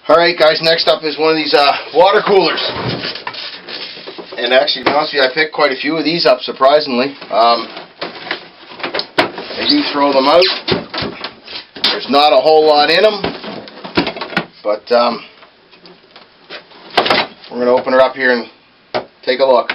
Alright guys, next up is one of these water coolers. And actually, to be honest with you, I picked quite a few of these up, surprisingly. I do throw them out. There's not a whole lot in them. But we're going to open her up here and take a look.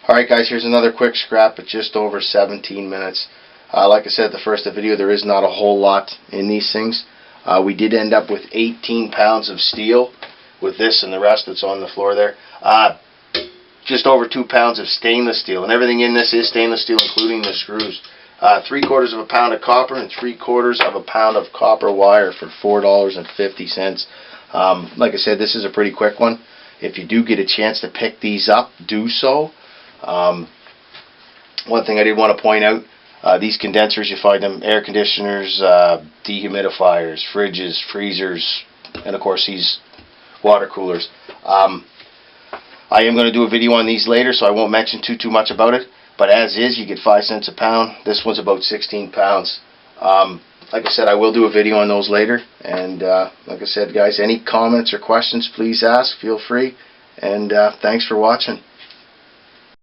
Alright guys, here's another quick scrap at just over 17 minutes. Like I said at the first of the video, there is not a whole lot in these things. We did end up with 18 pounds of steel with this and the rest that's on the floor there. Just over 2 pounds of stainless steel, and everything in this is stainless steel, including the screws. 3/4 of a pound of copper and 3/4 of a pound of copper wire for $4.50. Like I said, this is a pretty quick one. If you do get a chance to pick these up, do so. One thing I did want to point out, these condensers, you find them air conditioners, dehumidifiers, fridges, freezers, and of course these water coolers. I am going to do a video on these later, so I won't mention too much about it, but as is, you get 5 cents a pound. This one's about 16 pounds. Like I said, I will do a video on those later, and like I said guys, any comments or questions, please ask, feel free, and thanks for watching.